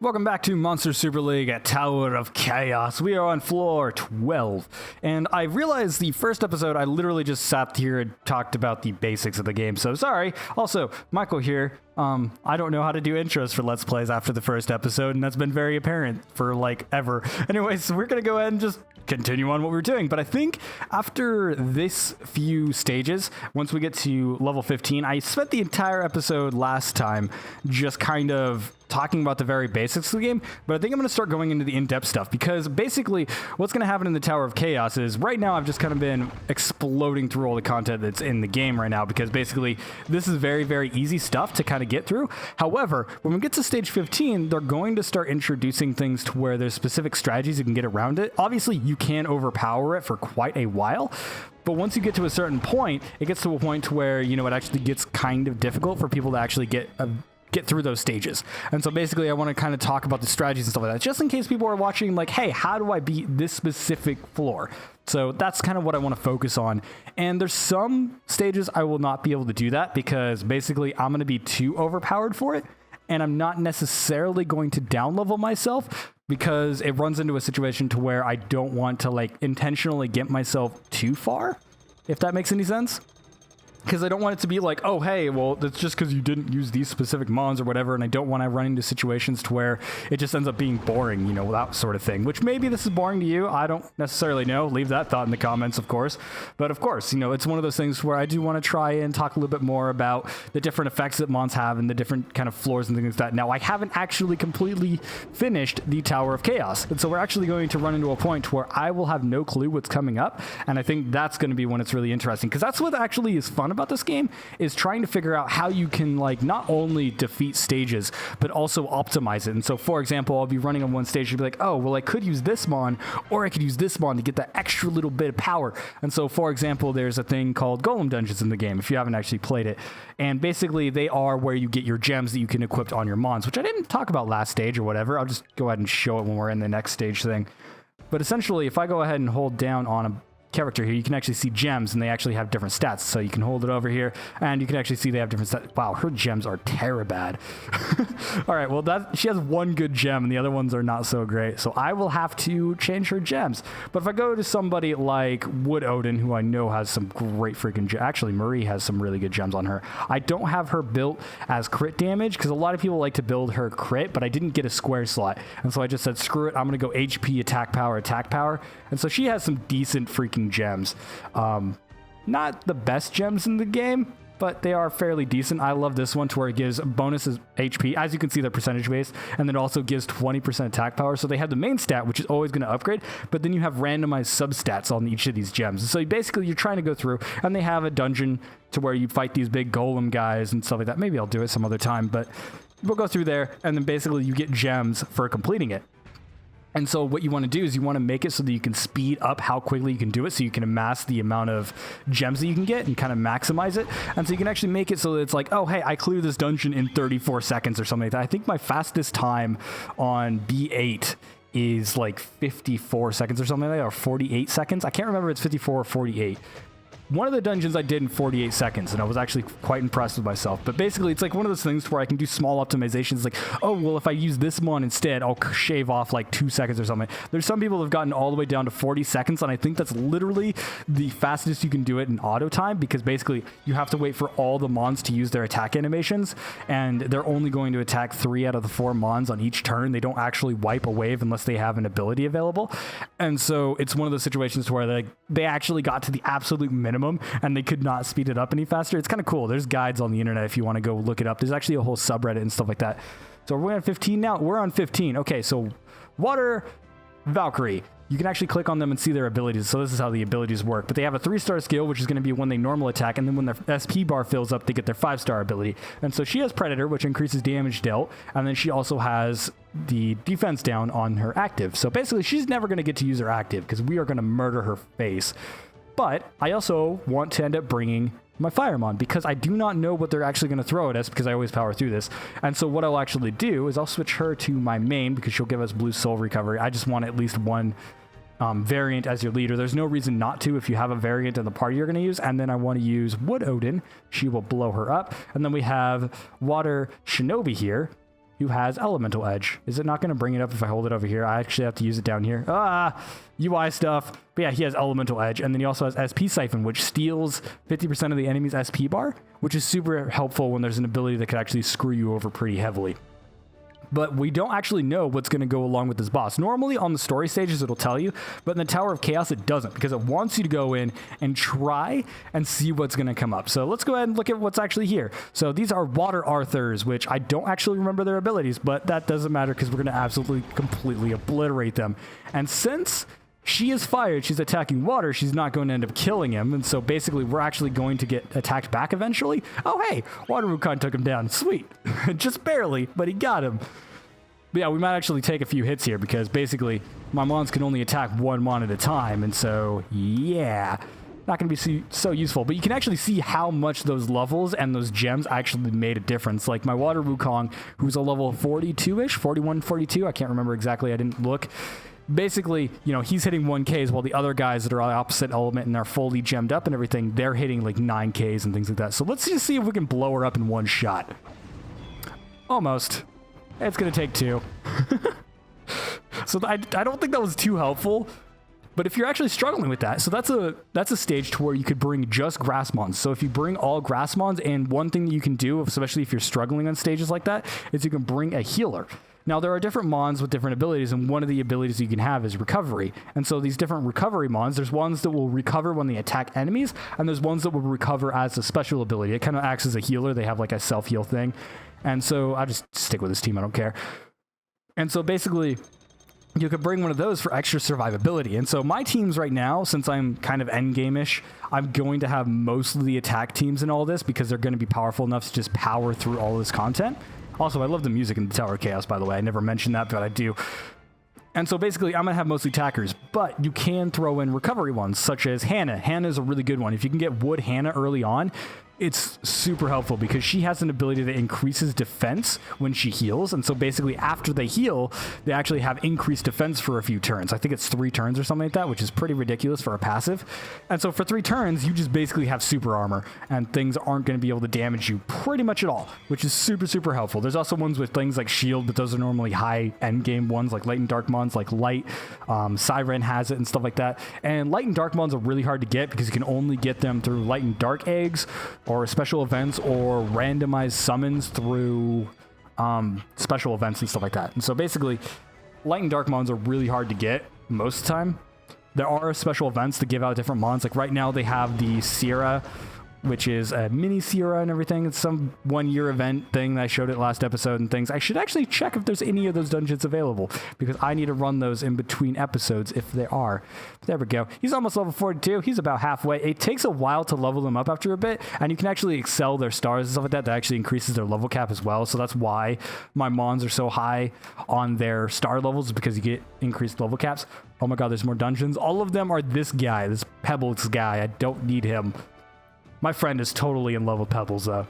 Welcome back to Monster Super League at Tower of Chaos. We are on floor 12, and I realized the first episode I literally just sat here and talked about the basics of the game, so sorry. Also, Michael here. I don't know how to do intros for Let's Plays after the first episode, and that's been very apparent for, like, ever. Anyways, so we're gonna go ahead and just continue on what we were doing, but I think after this few stages, once we get to level 15, I spent the entire episode last time just kind of talking about the very basics of the game, but I think I'm going to start going into the in-depth stuff, because basically what's going to happen in the Tower of Chaos is right now I've just kind of been exploding through all the content that's in the game right now, because basically this is very, very easy stuff to kind of get through. However, when we get to stage 15, they're going to start introducing things to where there's specific strategies you can get around it. Obviously, you can overpower it for quite a while, but once you get to a certain point, it gets to a point to where, you know, it actually gets kind of difficult for people to actually get through those stages. And so basically I want to kind of talk about the strategies and stuff like that, just in case people are watching like, hey, how do I beat this specific floor? So that's kind of what I want to focus on. And there's some stages I will not be able to do that, because basically I'm going to be too overpowered for it, and I'm not necessarily going to down level myself, because it runs into a situation to where I don't want to like intentionally get myself too far, if that makes any sense. Because I don't want it to be like, oh, hey, well, that's just because you didn't use these specific mons or whatever, and I don't want to run into situations to where it just ends up being boring, you know, that sort of thing. Which maybe this is boring to you. I don't necessarily know. Leave that thought in the comments, of course. But of course, you know, it's one of those things where I do want to try and talk a little bit more about the different effects that mons have and the different kind of floors and things like that. Now, I haven't actually completely finished the Tower of Chaos. And so we're actually going to run into a point where I will have no clue what's coming up. And I think that's going to be when it's really interesting, because that's what actually is fun about this game, is trying to figure out how you can like not only defeat stages but also optimize it. And so, for example, I'll be running on one stage and be like, oh, well, I could use this mon, or I could use this mon to get that extra little bit of power. And so, for example, there's a thing called golem dungeons in the game, if you haven't actually played it, and basically they are where you get your gems that you can equip on your mons, which I didn't talk about last stage or whatever. I'll just go ahead and show it when we're in the next stage thing. But essentially, if I go ahead and hold down on a character here, you can actually see gems, and they actually have different stats. So you can hold it over here, and you can actually see they have different stats. Wow, her gems are terribad. All right, well, she has one good gem, and the other ones are not so great. So I will have to change her gems. But if I go to somebody like Wood Odin, who I know has some great freaking gems. Actually, Marie has some really good gems on her. I don't have her built as crit damage, because a lot of people like to build her crit, but I didn't get a square slot. And so I just said, screw it, I'm going to go HP, attack power. And so she has some decent freaking gems. Not the best gems in the game, but they are fairly decent. I love this one to where it gives bonuses HP. As you can see, they're percentage based, and then it also gives 20% attack power. So they have the main stat, which is always going to upgrade, but then you have randomized substats on each of these gems. And so basically you're trying to go through, and they have a dungeon to where you fight these big golem guys and stuff like that. Maybe I'll do it some other time, but we'll go through there, and then basically you get gems for completing it. And so what you want to do is you want to make it so that you can speed up how quickly you can do it, so you can amass the amount of gems that you can get and kind of maximize it. And so you can actually make it so that it's like, oh, hey, I cleared this dungeon in 34 seconds or something like that. I think my fastest time on B8 is like 54 seconds or something like that, or 48 seconds. I can't remember if it's 54 or 48. One of the dungeons I did in 48 seconds, and I was actually quite impressed with myself. But basically, it's like one of those things where I can do small optimizations, like, oh, well, if I use this mon instead, I'll shave off like 2 seconds or something. There's some people that have gotten all the way down to 40 seconds, and I think that's literally the fastest you can do it in auto time, because basically you have to wait for all the mons to use their attack animations, and they're only going to attack 3 out of the 4 mons on each turn. They don't actually wipe a wave unless they have an ability available. And so it's one of those situations where they actually got to the absolute minimum, and they could not speed it up any faster. It's kind of cool. There's guides on the internet if you want to go look it up. There's actually a whole subreddit and stuff like that. So we're on 15 now. We're on 15. Okay, so Water Valkyrie. You can actually click on them and see their abilities. So this is how the abilities work. But they have a 3-star skill, which is going to be when they normal attack, and then when their SP bar fills up, they get their 5-star ability. And so she has Predator, which increases damage dealt, and then she also has the defense down on her active. So basically, she's never going to get to use her active, because we are going to murder her face. But I also want to end up bringing my Firemon, because I do not know what they're actually going to throw at us, because I always power through this. And so what I'll actually do is I'll switch her to my main, because she'll give us blue soul recovery. I just want at least one variant as your leader. There's no reason not to if you have a variant in the party you're going to use. And then I want to use Wood Odin. She will blow her up. And then we have Water Shinobi here, who has Elemental Edge. Is it not going to bring it up if I hold it over here? I actually have to use it down here. UI stuff. But yeah, he has Elemental Edge. And then he also has SP Siphon, which steals 50% of the enemy's SP bar, which is super helpful when there's an ability that could actually screw you over pretty heavily. But we don't actually know what's going to go along with this boss. Normally on the story stages, it'll tell you, but in the Tower of Chaos, it doesn't, because it wants you to go in and try and see what's going to come up. So let's go ahead and look at what's actually here. So these are Water Arthurs, which I don't actually remember their abilities, but that doesn't matter because we're going to absolutely completely obliterate them. And since she is fired, she's attacking water, she's not going to end up killing him, and so basically we're actually going to get attacked back eventually. Oh hey, Water Wukong took him down, sweet. Just barely, but he got him. But yeah, we might actually take a few hits here because basically my mons can only attack one mon at a time, and so yeah, not going to be so useful. But you can actually see how much those levels and those gems actually made a difference. Like my Water Wukong, who's a level 42-ish, 41, 42, I can't remember exactly, I didn't look. Basically, you know, he's hitting 1Ks while the other guys that are opposite element and they're fully gemmed up and everything, they're hitting like 9Ks and things like that. So let's just see if we can blow her up in one shot. Almost. It's going to take 2. So I don't think that was too helpful. But if you're actually struggling with that, so that's a stage to where you could bring just grass mons. So if you bring all grass mons, and one thing that you can do, especially if you're struggling on stages like that, is you can bring a healer. Now, there are different mons with different abilities, and one of the abilities you can have is recovery. And so these different recovery mons, there's ones that will recover when they attack enemies, and there's ones that will recover as a special ability. It kind of acts as a healer. They have like a self-heal thing. And so I just stick with this team. I don't care. And so basically, you could bring one of those for extra survivability. And so my teams right now, since I'm kind of endgame-ish, I'm going to have mostly the attack teams in all this because they're going to be powerful enough to just power through all this content. Also, I love the music in the Tower of Chaos, by the way. I never mentioned that, but I do. And so basically, I'm going to have mostly attackers, but you can throw in recovery ones, such as Hannah. Hannah is a really good one. If you can get Wood Hannah early on, it's super helpful because she has an ability that increases defense when she heals. And so basically after they heal, they actually have increased defense for a few turns. I think it's 3 turns or something like that, which is pretty ridiculous for a passive. And so for 3 turns, you just basically have super armor and things aren't going to be able to damage you pretty much at all, which is super, super helpful. There's also ones with things like shield, but those are normally high end game ones like light and dark mons, like light, Siren has it and stuff like that. And light and dark mons are really hard to get because you can only get them through light and dark eggs or special events or randomized summons through special events and stuff like that. And so basically, light and dark mons are really hard to get most of the time. There are special events that give out different mons. Like right now they have the Sierra, which is a mini Sierra and everything. It's some 1-year event thing that I showed it last episode and things. I should actually check if there's any of those dungeons available because I need to run those in between episodes if there are. There we go. He's almost level 42. He's about halfway. It takes a while to level them up after a bit, and you can actually excel their stars and stuff like that. That actually increases their level cap as well. So that's why my mons are so high on their star levels, because you get increased level caps. Oh my god, there's more dungeons. All of them are this guy, this Pebbles guy. I don't need him. My friend is totally in love with Pebbles, though.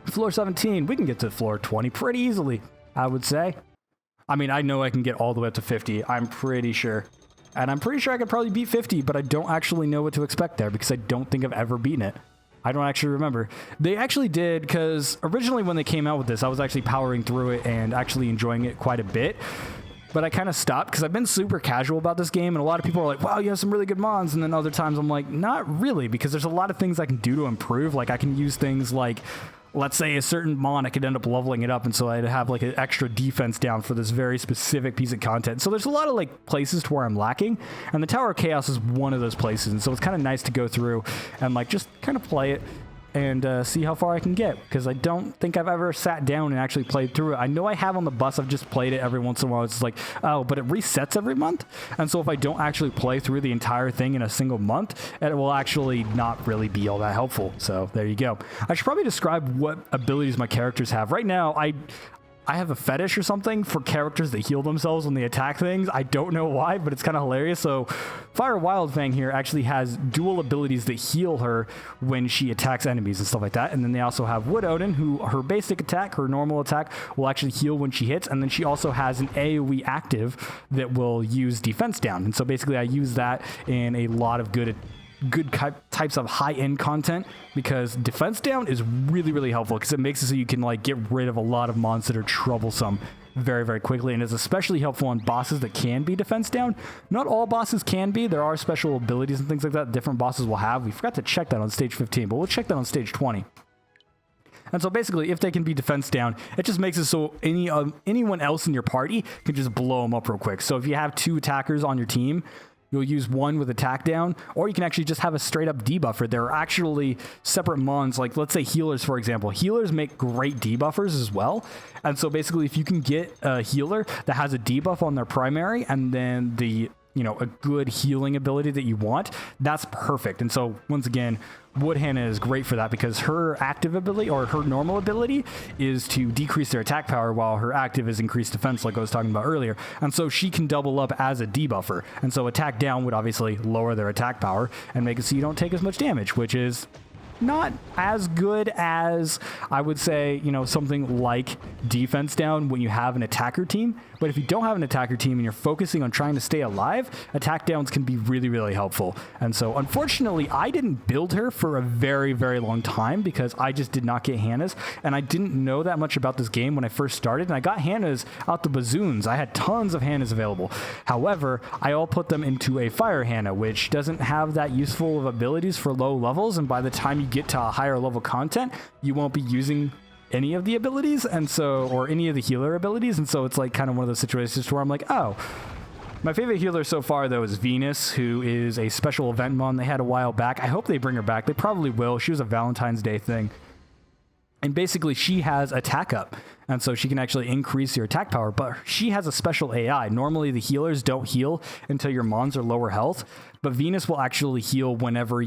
Floor 17, we can get to floor 20 pretty easily, I would say. I mean, I know I can get all the way up to 50. I'm pretty sure. And I'm pretty sure I could probably beat 50, but I don't actually know what to expect there because I don't think I've ever beaten it. I don't actually remember. They actually did, because originally when they came out with this, I was actually powering through it and actually enjoying it quite a bit. But I kind of stopped because I've been super casual about this game, and a lot of people are like, wow, you have some really good mons, and then other times I'm like, not really, because there's a lot of things I can do to improve. Like I can use things like, let's say a certain mon, I could end up leveling it up, and so I'd have like an extra defense down for this very specific piece of content. So there's a lot of like places to where I'm lacking, and the Tower of Chaos is one of those places, and so it's kind of nice to go through and like just kind of play it and see how far I can get, because I don't think I've ever sat down and actually played through it. I know I have on the bus. I've just played it every once in a while. It's like, oh, but it resets every month, and so if I don't actually play through the entire thing in a single month, it will actually not really be all that helpful. So there you go. I should probably describe what abilities my characters have. Right now, I have a fetish or something for characters that heal themselves when they attack things. I don't know why, but it's kind of hilarious. So Fire Wildfang here actually has dual abilities that heal her when she attacks enemies and stuff like that. And then they also have Wood Odin, who her basic attack, her normal attack, will actually heal when she hits. And then she also has an AoE active that will use defense down. And so basically I use that in a lot of good good types of high-end content, because defense down is really, really helpful because it makes it so you can like get rid of a lot of mons that are troublesome very, very quickly, and is especially helpful on bosses that can be defense down. Not all bosses can be. There are special abilities and things like that different bosses will have. We forgot to check that on stage 15, but we'll check that on stage 20. And so basically, if they can be defense down, it just makes it so anyone else in your party can just blow them up real quick. So if you have 2 attackers on your team, you'll use one with attack down, or you can actually just have a straight up debuffer. There are actually separate mons, like let's say healers, for example. Healers make great debuffers as well. And so basically, if you can get a healer that has a debuff on their primary and then a good healing ability that you want, that's perfect. And so once again, Wood Hannah is great for that because her active ability, or her normal ability, is to decrease their attack power, while her active is increased defense, like I was talking about earlier. And so she can double up as a debuffer. And so attack down would obviously lower their attack power and make it so you don't take as much damage, which is not as good as, I would say, something like defense down when you have an attacker team. But if you don't have an attacker team and you're focusing on trying to stay alive, attack downs can be really, really helpful. And so unfortunately, I didn't build her for a very, very long time because I just did not get Hannah's, and I didn't know that much about this game when I first started, and I got Hannah's out the bazzoons. I had tons of Hannah's available. However, I all put them into a Fire Hannah, which doesn't have that useful of abilities for low levels, and by the time you get to a higher level content, you won't be using any of the abilities, and so, or any of the healer abilities, and so it's like kind of one of those situations where I'm like, oh. My favorite healer so far, though, is Venus, who is a special event mon they had a while back. I hope they bring her back. They probably will. She was a Valentine's Day thing. And basically, she has attack up, and so she can actually increase your attack power, but she has a special AI. Normally, the healers don't heal until your mons are lower health, but Venus will actually heal whenever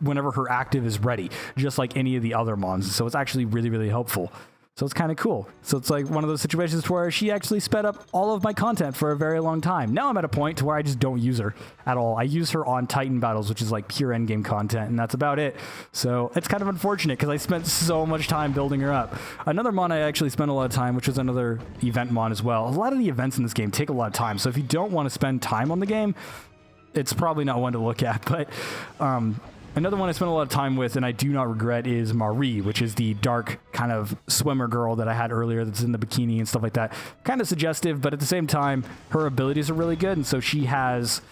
whenever her active is ready, just like any of the other mons. So it's actually really, really helpful. So it's kind of cool. So it's like one of those situations where she actually sped up all of my content for a very long time. Now I'm at a point to where I just don't use her at all. I use her on Titan battles, which is like pure endgame content, and that's about it. So it's kind of unfortunate because I spent so much time building her up. Another mon I actually spent a lot of time, which was another event mon as well. A lot of the events in this game take a lot of time. So if you don't want to spend time on the game, it's probably not one to look at. But another one I spent a lot of time with, and I do not regret, is Marie, which is the dark kind of swimmer girl that I had earlier that's in the bikini and stuff like that. Kind of suggestive, but at the same time, her abilities are really good, and so she has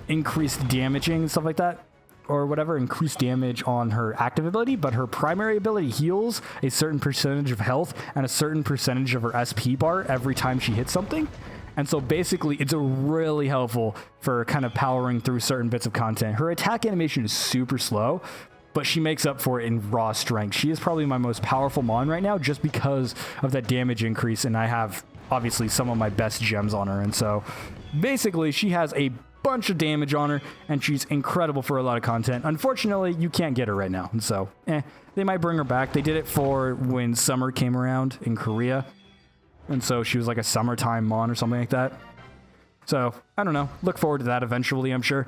increased damaging and stuff like that, or whatever, increased damage on her active ability, but her primary ability heals a certain percentage of health and a certain percentage of her SP bar every time she hits something. And so basically, it's really helpful for kind of powering through certain bits of content. Her attack animation is super slow, but she makes up for it in raw strength. She is probably my most powerful mon right now just because of that damage increase, and I have, obviously, some of my best gems on her. And so basically, she has a bunch of damage on her, and she's incredible for a lot of content. Unfortunately, you can't get her right now, and so, they might bring her back. They did it for when summer came around in Korea. And so she was like a summertime mon or something like that. So, I don't know. Look forward to that eventually, I'm sure.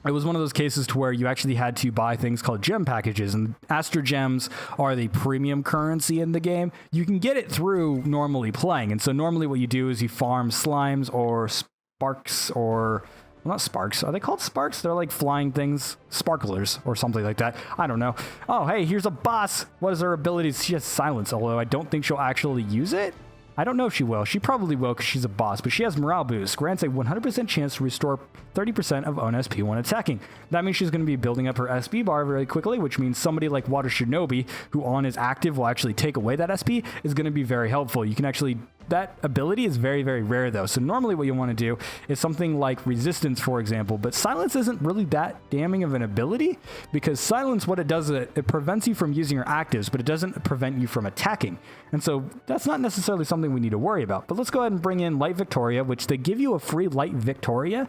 It was one of those cases to where you actually had to buy things called gem packages, and Astro Gems are the premium currency in the game. You can get it through normally playing, and so normally what you do is you farm slimes or sparks, or... well, not sparks. Are they called sparks? They're like flying things. Sparklers or something like that. I don't know. Oh, hey, here's a boss. What is her abilities? She has silence, although I don't think she'll actually use it. I don't know if she will. She probably will because she's a boss, but she has morale boost. Grants a 100% chance to restore 30% of own SP when attacking. That means she's going to be building up her SP bar very quickly, which means somebody like Water Shinobi, who on his active will actually take away that SP, is going to be very helpful. You can actually... that ability is very, very rare, though. So normally what you want to do is something like Resistance, for example. But Silence isn't really that damning of an ability, because Silence, what it does is it prevents you from using your actives, but it doesn't prevent you from attacking. And so that's not necessarily something we need to worry about. But let's go ahead and bring in Light Victoria, which they give you a free Light Victoria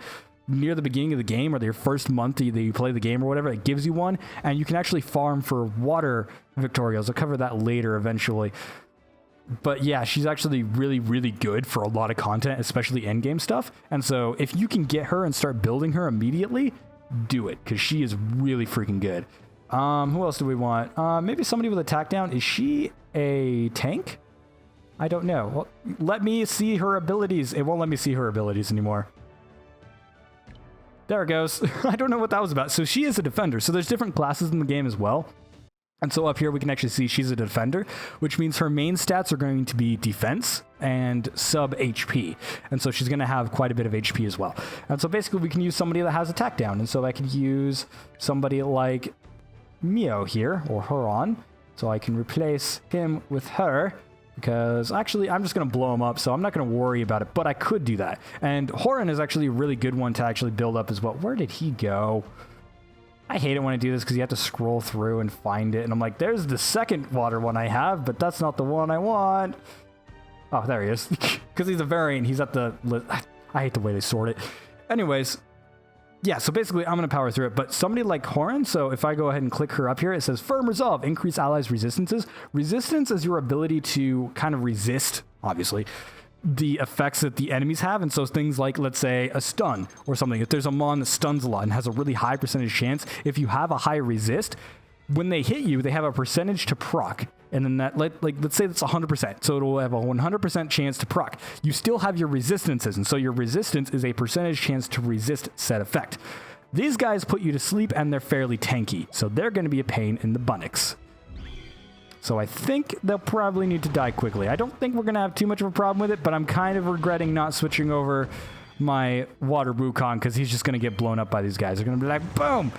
near the beginning of the game, or your first month that you play the game or whatever. It gives you one, and you can actually farm for Water Victorias. I'll cover that later eventually. But yeah, she's actually really, really good for a lot of content, especially endgame stuff. And so if you can get her and start building her immediately, do it, because she is really freaking good. Who else do we want? Maybe somebody with attack down. Is she a tank? I don't know. Well, let me see her abilities. It won't let me see her abilities anymore. There it goes. I don't know what that was about. So she is a defender. So there's different classes in the game as well. And so up here we can actually see she's a defender, which means her main stats are going to be defense and sub HP. And so she's going to have quite a bit of HP as well. And so basically we can use somebody that has attack down. And so I could use somebody like Mio here, or Huron. So I can replace him with her. Because actually, I'm just going to blow him up, so I'm not going to worry about it, but I could do that. And Horan is actually a really good one to actually build up as well. Where did he go? I hate it when I do this because you have to scroll through and find it. And I'm like, there's the second water one I have, but that's not the one I want. Oh, there he is. Because he's a variant. He's at the... I hate the way they sort it. Anyways... Yeah, so basically, I'm going to power through it, but somebody like Horan, so if I go ahead and click her up here, it says Firm Resolve, increase allies' resistances. Resistance is your ability to kind of resist, obviously, the effects that the enemies have, and so things like, let's say, a stun or something. If there's a mon that stuns a lot and has a really high percentage chance, if you have a high resist, when they hit you, they have a percentage to proc. And then that, let's say that's 100%. So it'll have a 100% chance to proc. You still have your resistances. And so your resistance is a percentage chance to resist said effect. These guys put you to sleep and they're fairly tanky. So they're going to be a pain in the buttocks. So I think they'll probably need to die quickly. I don't think we're going to have too much of a problem with it, but I'm kind of regretting not switching over my water Wukong because he's just going to get blown up by these guys. They're going to be like, boom!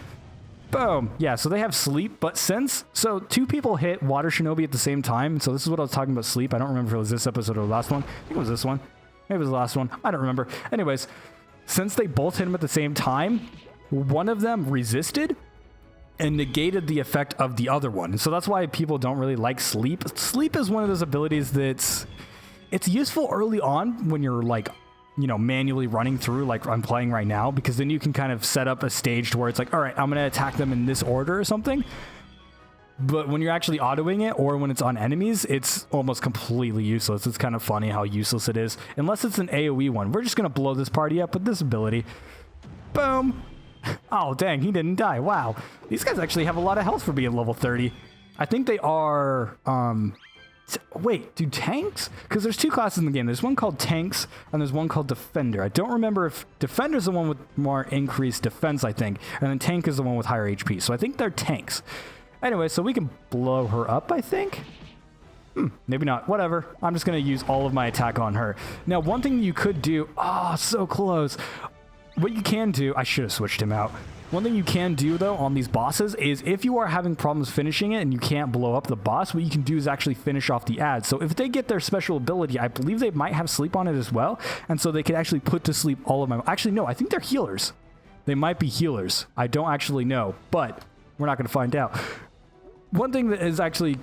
Boom. Yeah, so they have sleep, but so two people hit Water Shinobi at the same time. So this is what I was talking about sleep. I don't remember if it was this episode or the last one. I think it was this one. Maybe it was the last one. I don't remember. Anyways, since they both hit him at the same time, one of them resisted and negated the effect of the other one. And so that's why people don't really like sleep. Sleep is one of those abilities it's useful early on when you're like, manually running through like I'm playing right now, because then you can kind of set up a stage to where it's like, all right, I'm going to attack them in this order or something. But when you're actually autoing it or when it's on enemies, it's almost completely useless. It's kind of funny how useless it is. Unless it's an AoE one. We're just going to blow this party up with this ability. Boom. Oh, dang, he didn't die. Wow. These guys actually have a lot of health for being level 30. I think they are... Wait, do tanks? Because there's two classes in the game. There's one called tanks, and there's one called defender. I don't remember if defender's the one with more increased defense, I think, and then tank is the one with higher HP. So I think they're tanks. Anyway, so we can blow her up, I think? Maybe not. Whatever. I'm just going to use all of my attack on her. Now, one thing you could do... Oh, so close. What you can do... I should have switched him out. One thing you can do, though, on these bosses is if you are having problems finishing it and you can't blow up the boss, what you can do is actually finish off the ads. So if they get their special ability, I believe they might have sleep on it as well. And so they could actually put to sleep all of my... Actually, no, I think they're healers. They might be healers. I don't actually know, but we're not going to find out. One thing that is actually...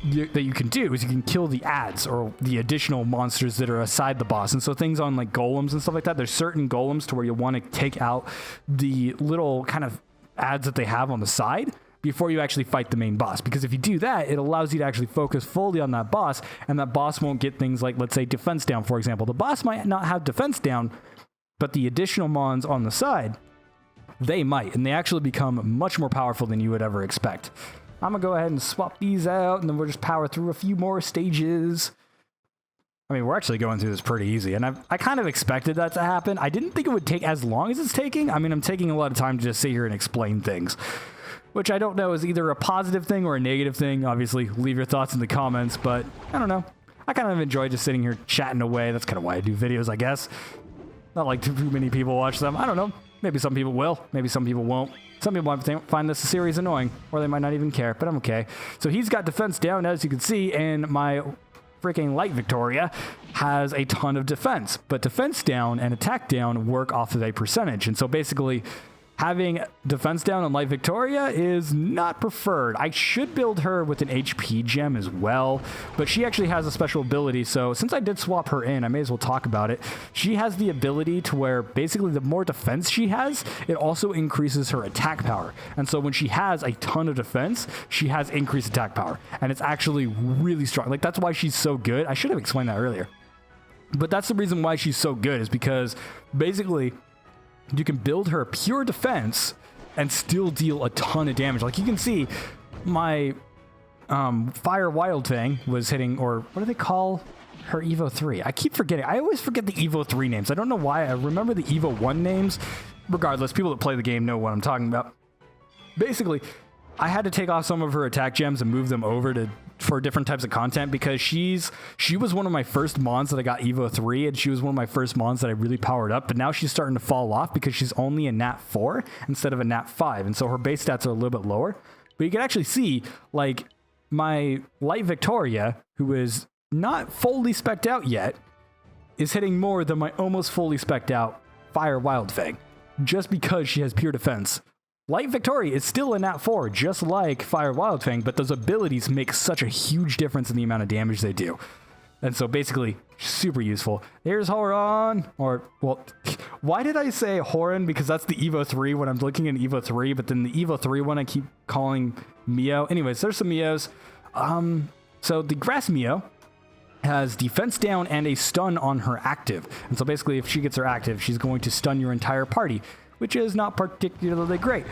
that you can do is you can kill the ads or the additional monsters that are aside the boss. And so things on like golems and stuff like that, there's certain golems to where you want to take out the little kind of ads that they have on the side before you actually fight the main boss. Because if you do that, it allows you to actually focus fully on that boss, and that boss won't get things like, let's say, defense down, for example. The boss might not have defense down, but the additional mons on the side, they might, and they actually become much more powerful than you would ever expect. I'm going to go ahead and swap these out, and then we'll just power through a few more stages. I mean, we're actually going through this pretty easy, and I kind of expected that to happen. I didn't think it would take as long as it's taking. I mean, I'm taking a lot of time to just sit here and explain things, which I don't know is either a positive thing or a negative thing. Obviously, leave your thoughts in the comments, but I don't know. I kind of enjoy just sitting here chatting away. That's kind of why I do videos, I guess. Not like too many people watch them. I don't know. Maybe some people will. Maybe some people won't. Some people might find this series annoying, or they might not even care, but I'm okay. So he's got defense down, as you can see, and my freaking Light Victoria has a ton of defense. But defense down and attack down work off of a percentage. And so basically, having defense down on Light Victoria is not preferred. I should build her with an HP gem as well, but she actually has a special ability. So since I did swap her in, I may as well talk about it. She has the ability to where basically the more defense she has, it also increases her attack power. And so when she has a ton of defense, she has increased attack power. And it's actually really strong. Like, that's why she's so good. I should have explained that earlier. But that's the reason why she's so good, is because basically... you can build her pure defense and still deal a ton of damage. Like you can see, my Fire Wild thing was hitting, or what do they call her Evo 3? I keep forgetting. I always forget the Evo 3 names. I don't know why. I remember the Evo 1 names, regardless, people that play the game know what I'm talking about. Basically, I had to take off some of her attack gems and move them over for different types of content because she was one of my first mons that I got Evo 3, and she was one of my first mons that I really powered up, but now she's starting to fall off because she's only a Nat 4 instead of a Nat 5, and so her base stats are a little bit lower. But you can actually see, like, my Light Victoria, who is not fully spec'd out yet, is hitting more than my almost fully spec'd out Fire Wildfang, just because she has pure defense. Light Victoria is still a Nat 4, just like Fire Wildfang, but those abilities make such a huge difference in the amount of damage they do. And so basically, super useful. There's Horon, or, well, why did I say Horon? Because that's the Evo 3 when I'm looking at Evo 3, but then the Evo 3 one I keep calling Mio. Anyways, there's some Mios. So the Grass Mio has defense down and a stun on her active. And so basically, if she gets her active, she's going to stun your entire party, which is not particularly great.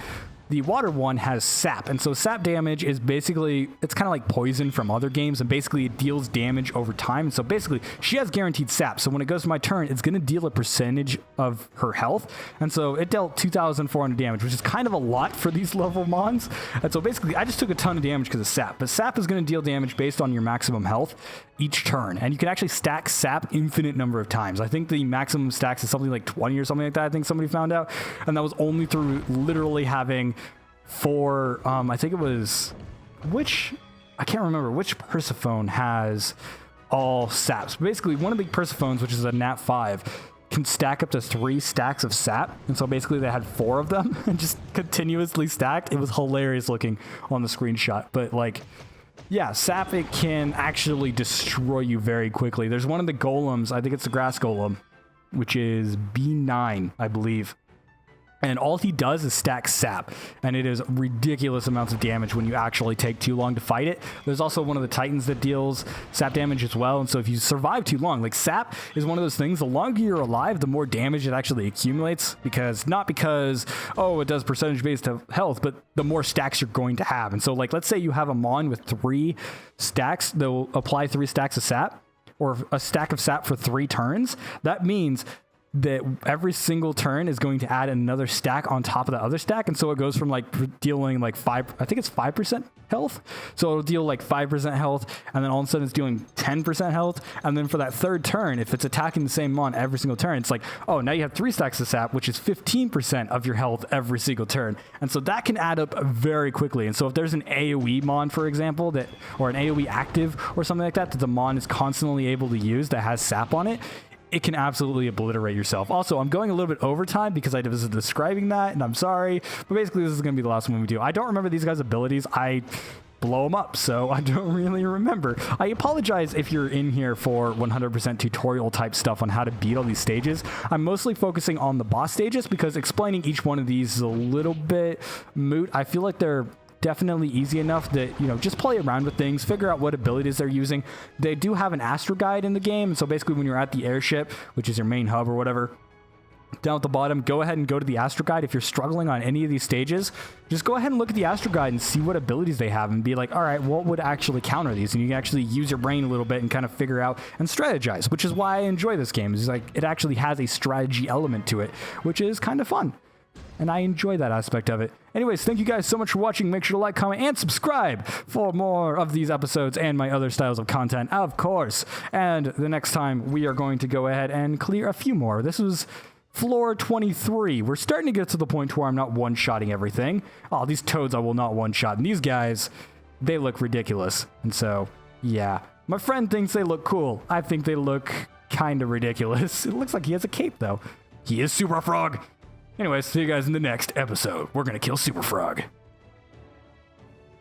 The water one has sap, and so sap damage is basically, it's kind of like poison from other games, and basically it deals damage over time. And so basically, she has guaranteed sap, so when it goes to my turn, it's going to deal a percentage of her health, and so it dealt 2,400 damage, which is kind of a lot for these level mons. And so basically, I just took a ton of damage because of sap, but sap is going to deal damage based on your maximum health each turn, and you can actually stack sap infinite number of times. I think the maximum stacks is something like 20 or something like that, I think somebody found out, and that was only through literally having I think it was, I can't remember which Persephone has all saps. Basically, one of the Persephones, which is a Nat 5, can stack up to 3 stacks of sap, and so basically they had 4 of them and just continuously stacked. It was hilarious looking on the screenshot, but like, yeah, sap, it can actually destroy you very quickly. There's one of the golems, I think it's the grass golem, which is B9, I believe. And all he does is stack sap, and it is ridiculous amounts of damage when you actually take too long to fight it. There's also one of the titans that deals sap damage as well, and so if you survive too long, like sap is one of those things, the longer you're alive, the more damage it actually accumulates, not because, oh, it does percentage based of health, but the more stacks you're going to have. And so like, let's say you have a mon with 3 stacks, they'll apply 3 stacks of sap, or a stack of sap for 3 turns. That means that every single turn is going to add another stack on top of the other stack, and so it goes from like dealing like 5% health, so it'll deal like 5% health, and then all of a sudden it's dealing 10% health, and then for that third turn, if it's attacking the same mon every single turn, it's like, oh, now you have 3 stacks of sap, which is 15% of your health every single turn, and so that can add up very quickly. And so if there's an AoE mon, for example, or an AoE active or something like that the mon is constantly able to use that has sap on it, it can absolutely obliterate yourself. Also, I'm going a little bit over time because I was describing that, and I'm sorry, but basically this is going to be the last one we do. I don't remember these guys' abilities. I blow them up, so I don't really remember. I apologize if you're in here for 100% tutorial type stuff on how to beat all these stages. I'm mostly focusing on the boss stages because explaining each one of these is a little bit moot. I feel like they're definitely easy enough that, you know, just play around with things, figure out what abilities they're using. They do have an astro guide in the game, and so basically when you're at the airship, which is your main hub or whatever, down at the bottom, go ahead and go to the astro guide. If you're struggling on any of these stages, just go ahead and look at the astro guide and see what abilities they have and be like, all right, what would actually counter these? And you can actually use your brain a little bit and kind of figure out and strategize, which is why I enjoy this game. It's like, it actually has a strategy element to it, which is kind of fun. And I enjoy that aspect of it. Anyways, thank you guys so much for watching. Make sure to like, comment, and subscribe for more of these episodes and my other styles of content, of course. And the next time, we are going to go ahead and clear a few more. This was floor 23. We're starting to get to the point where I'm not one-shotting everything. Oh, these toads I will not one-shot. And these guys, they look ridiculous. And so, yeah. My friend thinks they look cool. I think they look kind of ridiculous. It looks like he has a cape, though. He is Super Frog. Anyways, see you guys in the next episode. We're going to kill Super Frog.